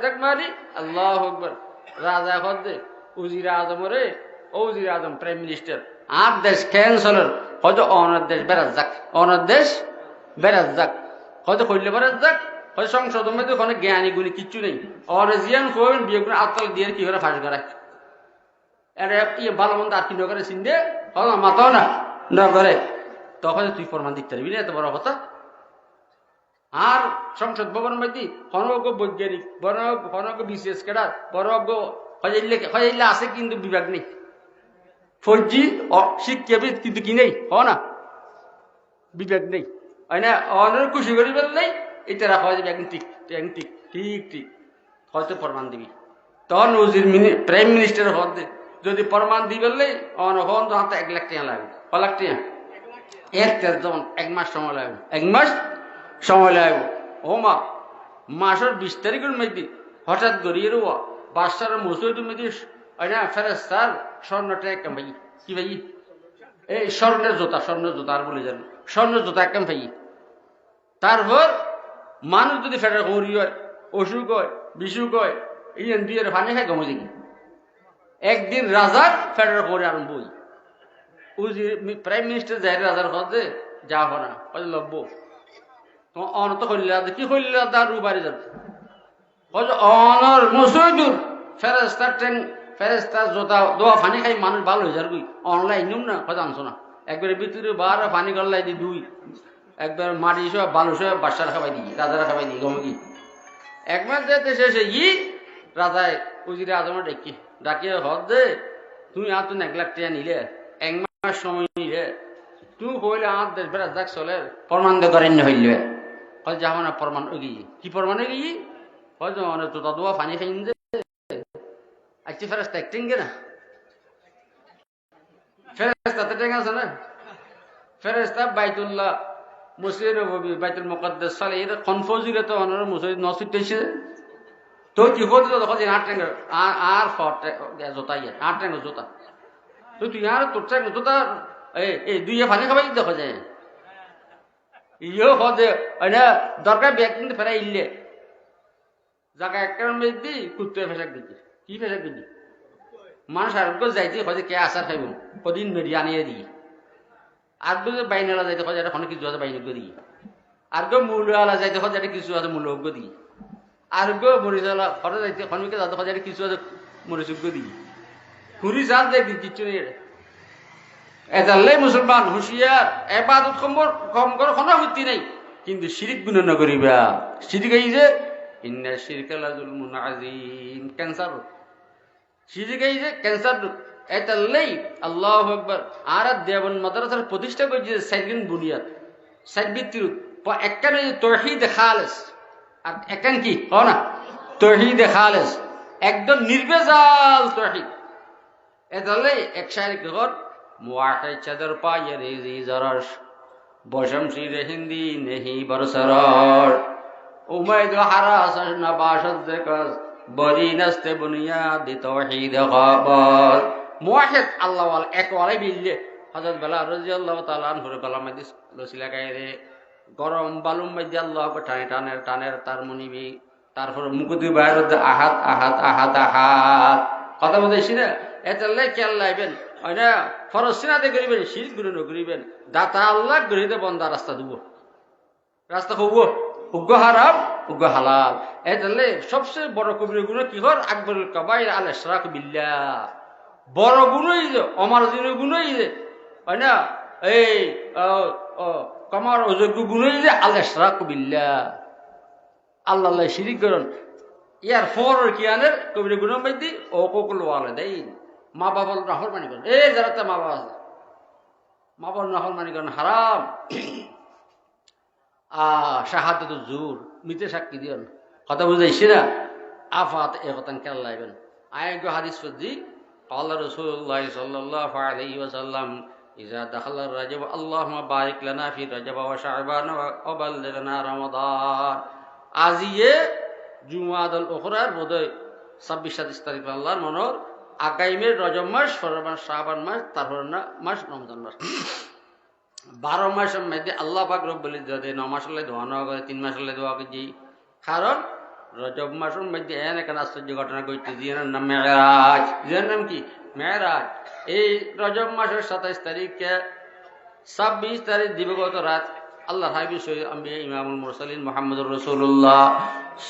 যাক মারি আল্লাহ আকবার রাজা হদ্দে উজির আজম রে উজির আজম প্রাইম মিনিস্টার আর দেশ ক্যান্সেলর হয়তো অনার দেশ বেড়াজ যাক অনার দেশ বেড়াজ যাক হয়তো করলে বেড়াজ যাক হয়তো সংসদের মধ্যে ওখানে জ্ঞানী গুণী কিচ্ছু নেই অরিজিয়ান করবেন বিয়ে করে আত্মাল দিয়ে কি করে ফাঁস করায় এটা ভালো মন্দ আর কি নগরে চিনতে হলো মাতাও না নগরে তখন তুই প্রমাণ দিতে পারবি না এত বড় কথা আর সংসদ ভবন মধ্যে হনজ্ঞ বৈজ্ঞানিক হনজ্ঞ বিশেষ কেডার বড়জ্ঞ হইলে আছে কিন্তু বিভাগ নেই ফৌজি শিক্ষাবিদ কিন্তু কি নেই হ না বিবেক নেই হয় না অনেক খুশি করি বললেই এটা রাখা যাবে একদিন ঠিক ঠিক ঠিক ঠিক হয়তো প্রমাণ দিবি তখন উজির প্রাইম মিনিস্টার হতে যদি প্রমাণ দিই বললেই হন তো হাতে 1 লাখ টাকা লাগবে 1 লাখ টাকা যেমন 1 মাস সময় লাগবে 1 মাস সময় লাগবে ও মা মাসের 20 তারিখের মধ্যে হঠাৎ গড়িয়ে রোয়া বাদশার মসজিদের মধ্যে হয় না ফেরেস্তার স্বর্ণটা একদম ভাই কি ভাই এই স্বর্ণের জোতা আর বলে যান স্বর্ণের জোতা একদম ভাই তারপর মানুষ যদি ফেটার করি হয় অসুখ হয় বিসুখ হয় এই দিয়ে পানি খায় গমে দেখি একদিন রাজার ফেটার করে আরম্ভ হই প্রাইম মিনিস্টার যাই রাজার কাছে যাওয়া না লব্য তোমার অনত করলে কি করলে তার বাড়ি যাবে অনর মসজিদুর ফেরেস্তার জোতা দোয়া পানি খাই মানুষ ভালো হয়ে যাবে অনলাইন নিম না কথা আনছো না একবারে ভিতরে বার পানি গল্লাই দি দুই একবার মাটি সব বালু সব বাসার খাবাই দিই রাজারা খাবাই দিই গমকি একবার যেতে শেষে রাজায় উজিরে আজমা ডাকিয়ে হদ দে তুমি আর তুমি 1 লাখ টাকা নিলে 1 মাস সময় নিলে তুমি কইলে আমার দেশ বেড়া যাক চলে প্রমাণ দে করেন হইলে কল যাবো না প্রমাণ এগিয়ে কি প্রমাণ এগিয়ে হয়তো মানে জোতা দোয়া পানি খাই যে আচ্ছা ফেরেস্তা একটিং না ফেরেস্তাতে টেং আছে না ফেরেস্তা বাইতুল্লাহ মসজিদ নববী বাইতুল মুকাদ্দাস সালে এটা কনফিউজিরে তো অনর মসজিদ নসিতেছে তো কি হতো দেখো যে 8 ট্যাঙ্গ আর 4 জোতা ইয়ে 8 ট্যাঙ্গ জোতা তো তুই আর তোর ট্যাঙ্গ জোতা এই দুইয়ে পানি খাবাই দেখো যায় ইয়ো হদে না দরকার ব্যাগ কিন্তু ফেরা ইল্লে জায়গা একটা মেদি কুত্তে ফেসাক দিকে কি ফেসাক দিদি মানুষ আরোগ্য যাইতে হয়তো কে আশা খাইব কদিন মেরি আনিয়ে দিই আর বাইনালা যাইতে হয় এটা কিছু আছে বাইনজ্ঞ দিই আর মূল্যওয়ালা যাইতে হয় যেটা কিছু আছে মূল্যজ্ঞ দিই আর মরিচালা ঘরে যাইতে খনিকে যাতে হয় যেটা কিছু আছে মরিচজ্ঞ দিই ঘুরি চাল দেখি কিচ্ছু নেই এজাল্লাই মুসলমান হুঁশিয়ার এবাদত কম করে কোনো আপত্তি নেই কিন্তু শিরিক গুণ নকরিবা শিরিক এই যে ইন্না শিরকা লাযুলমুন আযীম ক্যান্সার শিরিক এই যে ক্যান্সার এতাল্লাই আল্লাহু আকবার আর দেবন মাদ্রাসার প্রতিষ্ঠা করেছে সাইদিন বুনিয়াদ সাইবিত্তির একখানে তাওহীদ খালেস আর একখান কি হয় না তাওহীদ খালেস একদম নির্ভেজাল তাওহীদ এতাল্লাই এক শায়র ঘর মুআহিদ চাদর পায়ে রেজি জরশ বশমশির হিন্দি নেহি বরসরর উমাইদ হারাস নবাশত যকস বরি নস্তে বুনিয়াদ তাওহীদ খবর মুআহিদ আল্লাহ ওয়াল এক ওয়ালাই বিল্লে হযরত বেলাল রাদিয়াল্লাহু তাআলা আনহুর গলার মধ্যে রসিলা গায়ে গরম বালুম মধ্যে আল্লাহ টানের তার মনিবি তারপর মুকুদি বাইরে আহাত আহাত আহাত আহাত কথা বলতেছি না এতাল্লাই খেয়াল লাইবেন হয় না ফরজ সিনাতে করিবেন শিরক গুণ করিবেন দাতা আল্লাহ গরিতে বন্দা রাস্তা দিব রাস্তা হব উগ্র হারাম উগ্র হালাল এতাল্লাই সবচেয়ে বড় কবির গুণ কি হর আকবরুল কাবাইর আল ইশরাক বিল্লাহ বড় গুণ হইছে অমার্জনীয় গুণ হইছে হয় না এই কমার অযোগ্য গুণ হইছে আল্লাহ ইশরাকু বিল্লাহ আল্লাহ শিরিক করেন ইয়ার ফর কি আনের কবির গুণ মধ্যে ওকুল ওয়ালিদাইন মা বাবার নাফরমানি করেন এই যারা তো মা বাবা আছে মা বাবার নাফরমানি করেন হারাম শাহাদাতু জুর মিথ্যে সাক্ষী দিয়েন কথা বুঝাইছি না আফাত এ কথা খেয়াল লাগবেন আয়ের হাদিস পদ্ধতি قال رسول الله صلى الله عليه وسلم إذا دخل الرجب اللهم بارك لنا في رجب وشعبان وبلغنا رمضان আজিয়ে জুমাদুল উখরার বোধহয় 26-27 তারিখ আল্লাহর মনোর আগামীর রজব মাস ফরমান শাবান মাস তারপর মাস রমজান মাস 12 মাসের মধ্যে আল্লাহ পাক রব্বুল ইজ্জত 9 মাস হলে দোয়া না করে 3 মাস হলে দোয়া করে কারণ রজব মাসের মধ্যে এখানে আশ্চর্য ঘটনা ঘটছে জিয়ার নাম মেরাজ জিয়ার নাম কি মেরাজ এই রজব মাসের 27 তারিখে 26 তারিখ দিবগত রাত আল্লাহ হাবিব সৈয়দ আম্বিয়া ইমামুল মুরসালিন মুহাম্মদুর রাসূলুল্লাহ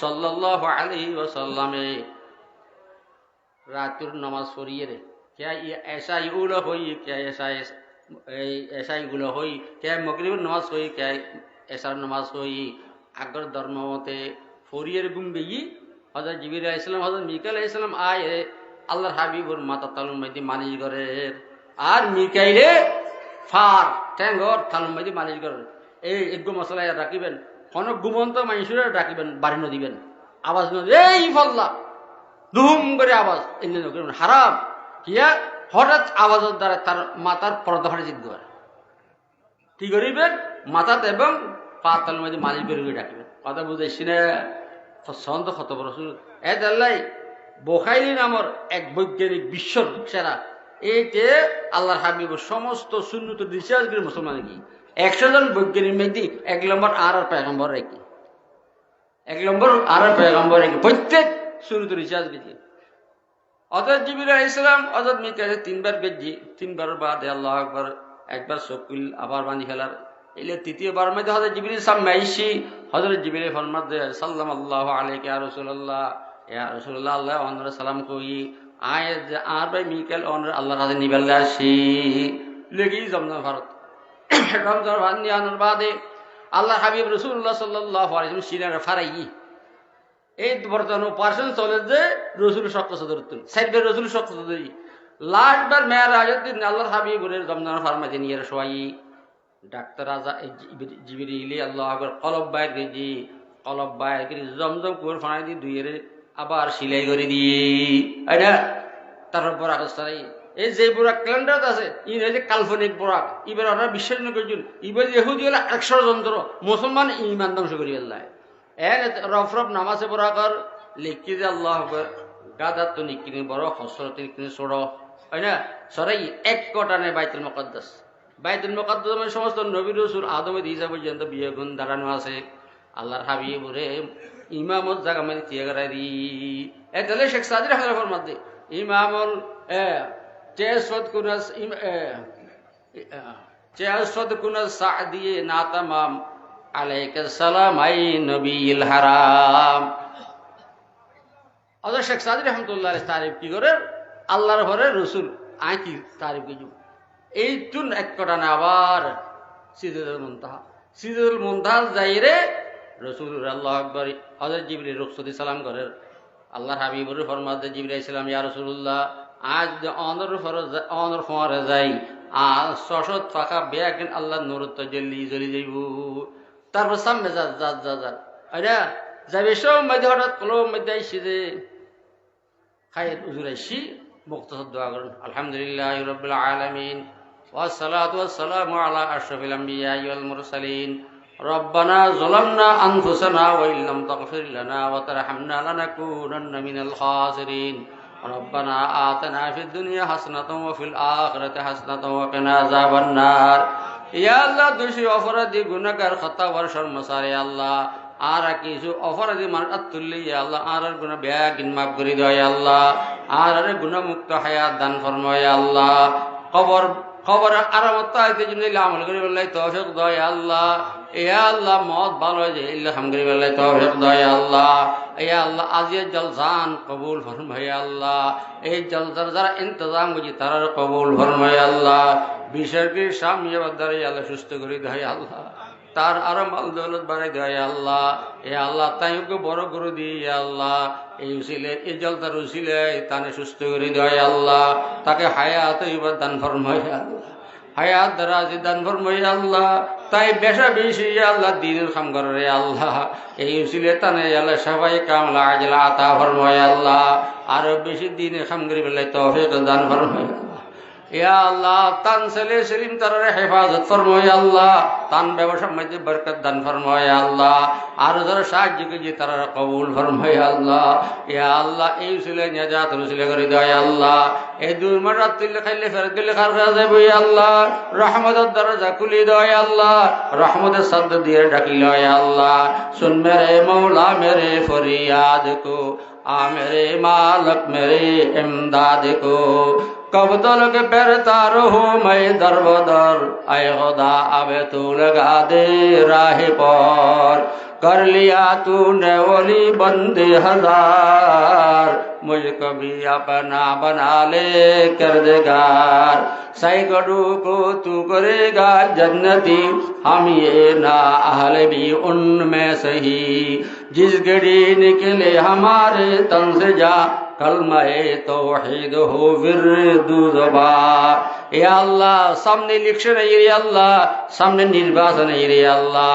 সাল্লাল্লাহু আলাইহি ওয়াসাল্লাম রাতের নামাজ পড়িয়ে রে क्या ये ऐसा यूल हुई क्या ऐसा गुलो हुई क्या मगरिब नमाज हुई क्या ऐसा नमाज हुई अगर धर्म मते ফরিয়ের গুম বেগি হযরত জিবরিল আলাইহিস সালাম হযরত মিকাইল আলাইহিস সালাম আয়ে আল্লাহর হাবিবুর মাথা তালুর মধ্যে মালিশ করে আর মিকাইলে ফার ঠ্যাঙ্গর তালুর মধ্যে মালিশ করে এই একগো মশলা রাখিবেন কোন ঘুমন্ত মানুষের রাখিবেন বাড়ি ন দিবেন আওয়াজ ন এই ফল্লা দুম করে আওয়াজ এনে করবেন হারাম কিয়া হঠাৎ আওয়াজের দ্বারা তার মাথার পর্দা ফাটে জিত করে কি করিবেন মাথাতে এবং পা তালুর মধ্যে মালিশ করে রাখিবেন কথা বুঝাইছি না সন্ত কত বড় শুরু এদাল্লাই বোখাইলি নামর এক বৈজ্ঞানিক বিশ্বর সেরা এইতে আল্লাহর হাবিবর সমস্ত সুন্নত রিসার্চ করে মুসলমান কি 100 জন বৈজ্ঞানিক মধ্যে 1 নম্বর আর পয়গম্বর রাখি 1 নম্বর আর পয়গম্বর রাখি প্রত্যেক সুন্নত রিসার্চ গেছে হযরত জিবরিল আলাইহিস সালাম হযরত মিকাইল 3 বার গেজি 3 বার বাদে আল্লাহু আকবার একবার সকুল আবার বানি ফেলার এলে তৃতীয়বার মধ্যে হযরত জিবরিল সামমাইছি হযরত জিবরিল ফরমাতে সাল্লাল্লাহু আলাইহি ইয়া রাসূলুল্লাহ আল্লাহ ওয়ান্নার সালাম কই আয় যে আর ভাই মিকাইল ওয়ান্নার আল্লাহর কাছে নিবেলা আসি লেগি জমনা ভারত রমজান বানি আনার বাদে আল্লাহ হাবিব রাসূলুল্লাহ সাল্লাল্লাহু আলাইহি ওয়াসাল্লাম সিনার ফারাই এই বর্তমান অপারেশন চলে যে রাসূল শক্ত সদরতুন সাইডবার রাসূল শক্ত সদরি লাস্ট বার মেরাজের দিন আল্লাহর হাবিবের জমনা ফারমাতে নিয়ে শোয়াই ডাক্তার রাজা জিবরিল আল্লাহ আকবার কলব বাইর গেজি কলব বাইর করে জমজম করে ফানাই দি দুইয়ের আবার সিলাই করে দিয়ে আইনা তারপর বরাক সারাই এই যে বরাক ক্যালেন্ডার আছে ই যে কাল্পনিক বরাক ইবার ওরা বিশ্বাস না করছেন ইবার ইহুদি হলে 100 যন্ত্র মুসলমান ঈমান ধ্বংস করি আল্লাহ এন রফ রফ নামাজে বরাকর লিখি যে আল্লাহ আকবার গাদাত তো নিকিনি বড় হসরত নিকিনি ছোড় আইনা সরাই এক কটানে বাইতুল মুকদ্দাস বাইতুল মুকদ্দাসের সমস্ত নবী রাসূল আদম থেকে ঈসা পর্যন্ত বিয়ে গুণ দাঁড়ানো আছে আল্লাহর হাবিবরে ইমামত জায়গা মানে তিয়াগারাই দি এতলে শেখ সাদি রাহমাতুল্লাহর মধ্যে ইমামুল চেয়াসদ কুনাস সাদি না তামাম আলাইকা সালাম আই নবীল হারাম আল্লাহ শেখ সাদি রাহমাতুল্লাহ তারিফ কি করে আল্লাহর ঘরে রাসূল আই কি তারিফ কি এই তুন এক কটা না আবার সিদুল মুনতাহা যাইরে রাসূল আল্লাহু আকবার হযরত জিবরিল রুখসাতি সালাম করে আল্লাহর হাবিবুর ফরমাতে জিবরিল আলাইহিস সালাম ইয়া রাসূলুল্লাহ আজ অনর ফরে যাই আর সশত ফাঁকা বেয়াকেন আল্লাহ নূর তাজাল্লি জ্বলি যাইব তারপর সামনে যা আরে যাবে সব মধ্যে হঠাৎ কলম মধ্যে আইসি যে খায়ের হুজুর আইসি মুক্তাসর দোয়া করেন আলহামদুলিল্লাহি রাব্বিল আলামিন والصلاة والسلام على أشرف الأنبياء والمرسلين ربنا ظلمنا أنفسنا وإن لم تغفر لنا وترحمنا لنكونن من الخاسرين ربنا آتنا في الدنيا حسنة وفي الآخرة حسنة وقنا عذاب النار يا الله دوشي অপরাধী গুনাহগার খতা বর্ষর মসারে আল্লাহ আর কিছু অপরাধী মারাত তুললি ইয়া আল্লাহ আর গুনাহ বেয়াগিন মাফ করে দাও ইয়া আল্লাহ আর গুনাহ মুক্ত হায়াত দান ফরমাও ইয়া আল্লাহ কবর আরামত আইতে জন্য আমল করি বললাই তৌফিক দয় আল্লাহ। এ আল্লাহ মত ভালো হয়ে যায় ইল্লা হামগরি বললাই তৌফিক দয় আল্লাহ। এ আল্লাহ আজিয়ে জলসান কবুল ফরমাই আল্লাহ। এই জলসার যারা ইন্তজাম করছি তারা কবুল ফরমাই আল্লাহ। বিশেষকে স্বামী দ্বারা আল্লাহ সুস্থ করে দেয় আল্লাহ। তার আরো মাল দৌলত বাড়াই দেয় আল্লাহ। এ আল্লাহ তাইকে বড় করে দিই আল্লাহ। এই উসিলে এই জলতার উসিলে তানে সুস্থ করে দেয় আল্লাহ। তাকে হায়াত এবার দান ফরমাই আল্লাহ। হায়াত দারাজি দান ফরমাই আল্লাহ। তাই বেশা বেশি আল্লাহ দিনের কাম করে আল্লাহ। এই উসিলে তানে আল্লাহ সবাই কামলা আজলা আতা ফরমাই আল্লাহ। আরো বেশি দিনের কাম করে বেলায় তৌফিক দান ফরমাই আল্লাহ। ইয়া আল্লাহ তান ছেলে সেলিম তার হেফাজত ফরমাই আল্লাহ। তান ব্যবসার মধ্যে বরকত দান ফরমাই আল্লাহ। আর যারা সাহায্য করেছে তারা কবুল ফরমাই আল্লাহ। ইয়া আল্লাহ এই ছেলে নিজাত রসিলে করে দেয় আল্লাহ। এই দুর্মার রাত্রিলে খাইলে ফেরত দিলে খার খাওয়া যাবে আল্লাহ। রহমতের দরজা খুলি দেয় আল্লাহ। রহমতের শব্দ দিয়ে ডাকিল আল্লাহ। सुन मेरे मौला मेरे फरियाद को आ मेरे मालक मेरे इमदाद को कब तक फिरता रहूं मैं दर बदर ऐ खुदा अब तू लगा दे राह पर कर लिया तूने वली बंदे हजार मुझको भी अपना बना ले करदेगार सैकड़ों को तू करेगा जन्नती हम ये ना अहले भी उनमें सही जिस घड़ी निकले हमारे तन से जा कलमाए तौहीद हो विरदु ज़ुबा। ए अल्लाह सामने इलेक्शन है रे अल्लाह सामने निर्वाचन है रे अल्लाह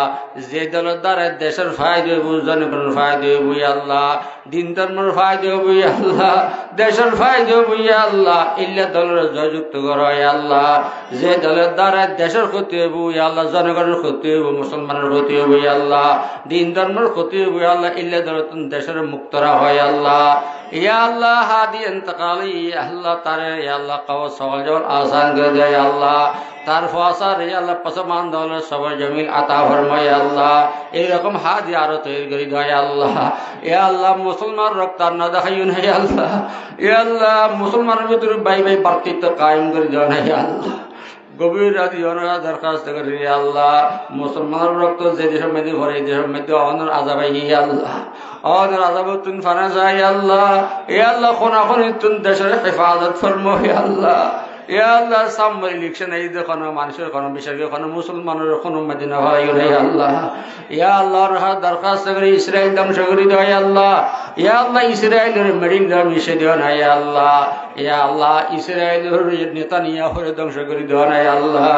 जे दल द्वारा देशर फायदे हो जनगणर फायदे हो अल्लाह दिन धर्मर फायदे हो अल्लाह देशर फायदे हो अल्लाह इल्ला दलर जययुक्त करो अल्लाह जे दल द्वारा देशर क्षति हो अल्लाह जनगणर क्षति हो मुसलमानर क्षति हो अल्लाह दिन धर्मर क्षति हो अल्लाह इल्ला दल देशर मुक्त रहो अल्लाह। या अल्लाह हादी इंतकाली अल्लाह तारे या अल्लाह कव सवाल जवाल आसान कर दे या अल्लाह तार फासार या अल्लाह पसमान दौलत सबर जमील अता फरमाए अल्लाह एक रकम हादी आरो तैयार करी दो या अल्लाह। या अल्लाह मुसलमान रक्तार न दखायुन है या अल्लाह। या अल्लाह मुसलमान ভিতর ভাই ভাই বর্তিত্ব কায়েম করে দাও না या अल्लाह। গভীর রাতে অনরা দরখাস্ত করি আল্লাহ মুসলমানের রক্ত যে দেশের মধ্যে ভরে দেশের মধ্যে অনর আযাব ইয়া আল্লাহ অনর আযাব তুন ফানা যায় আল্লাহ। ইয়া আল্লাহ কোনা কোন তুন দেশের হেফাজত ফরমাও ইয়া আল্লাহ। ইয়া আল্লাহ সামনে ইলেকশন এই দেখুন মানুষের কোন বিষয় কোন মুসলমানের কোন মদিনা হয় ইয়া আল্লাহ। ইয়া আল্লাহর হাত দরখাস্ত করি ইসরাইল ধ্বংস করে দাও ইয়া আল্লাহ। ইয়া আল্লাহ ইসরাইলের মেডিন মিশে দিও না ইয়া আল্লাহ। ইয়া আল্লাহ ইসরাইলের নেতানিয়াহুর ধ্বংস করে দাও না ইয়া আল্লাহ।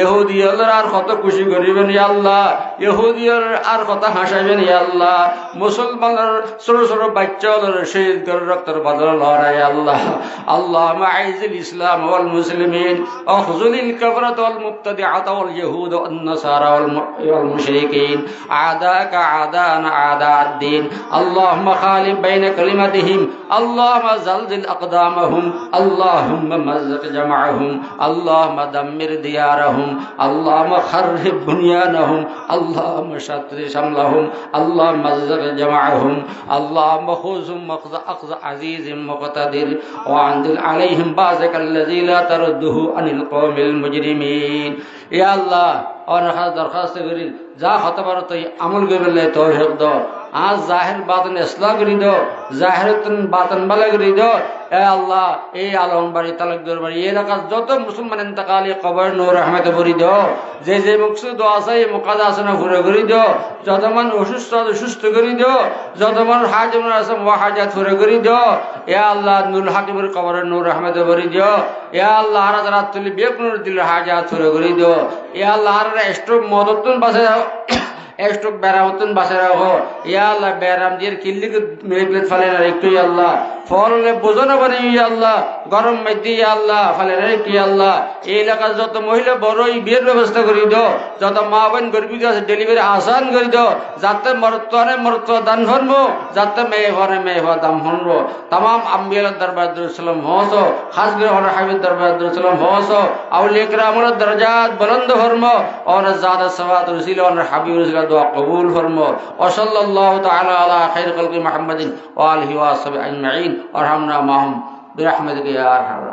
ইহুদিয়দের আর কত খুশি করিবেন ইয়া আল্লাহ ইহুদিয়র আর কত হাসাবেন ইয়া আল্লাহ। মুসলমানের ছোট ছোট বাচ্চাদের শহীদ করে রক্তের বদল লড়াই আল্লাহ। আল্লাহুম্মা আইজিল ইসলাম ওয়াল মুসলিমিন আখযুলিল কাফরাত ওয়াল মুবতাদিআত ওয়াল ইয়াহুদ ওয়ান নাসারা ওয়াল মুশরিকিন আদাকা আদানা আদা'আদ-দ্বীন আল্লাহুম্মা খালিফ বাইনা কালিমাতিহিম আল্লাহুম্মা জালজিল আকদামাহুম আল্লাহুম্মা মায্জিক জামাআহুম আল্লাহুম্মা দাম্মির দিয়ারাহুম আল্লাহুম্মা খাররিব বুনিয়ানাহুম আল্লাহুম্মা শাত্তির শামলাহুম আল্লাহুম্মা মায্জিক জামাআহুম আল্লাহুম্মা খুযুম আখযা আজিজিম মুqtadir ওয়া আনজিল আলাইহিম বাযাকাল্লাযী লা তারুদ্দুহু আনিল কওমিল মুজরিমিন। ইয়া আল্লাহ और दरखास्त करी जा खतबार तो अमल कर तौफीक दो आज जाहिर बातन इस्लाह करी दो जाहिर बातन बला करी दो। ए अल्लाह ए आलम बाड़ी तलक दरबारी ये रखा जो तो मुसलमान इंतकाली कबर नूर रहमत भरी दो जे मकसद আছে মুকাদ্দাসনা পুরো করে দাও যতমান অসুস্থ সুস্থ করে দাও যতমান হাজম আছে ওয়াহাজাত পুরো করে দাও। এ আল্লাহ নুল হাকিমের কবর নূর রহমত ভরি দাও। এ আল্লাহ রাত তুলি বেকুর দিল হাজাত পুরো করে দাও। এ আল্লাহ স্ট্রোক মদতুন বাসে স্ট্রোক বেরামতুন বাসে রাখো। ইয়া আল্লাহ বেরাম দিয়ে কিল্লিকে মেরেকলেট ফেলে না একটু ইয়া আল্লাহ ফললে বোঝানো পারে ইয়া আল্লাহ গরম মধ্যে ইয়া আল্লাহ ফেলে না একটু ইয়া আল্লাহ। এই এলাকার যত মহিলা বড়ই বিয়ের ব্যবস্থা করে দাও যত মা বোন গর্ভিত আছে ডেলিভারি আসান করে দাও যাতে মরত্ব দান ধরবো যাতে মেয়ে ভরে মেয়ে ভর দাম ধরবো তাম আম্বিয়াল দরবার সালাম হস খাস করে হর হাবিব দরবার সালাম হস আউলিয়া কিরামের দরজাত বুলন্দ ফরমো और ज़्यादा सवात रसूल और हबीब रसूल दुआ कबूल फरमो और सल्लल्लाहु तआला अला खैर खल्क़ि मुहम्मदिन व आलिहि व अस्हाबिहि अजमईन और हमना माहुम बिरहमतिका या अरहम।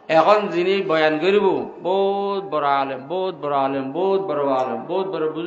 এখন যিনি বয়ান করিব বহুত বড় আলেম, বহুত বড় আলেম, বহুত বড় আলেম, বহুত বড়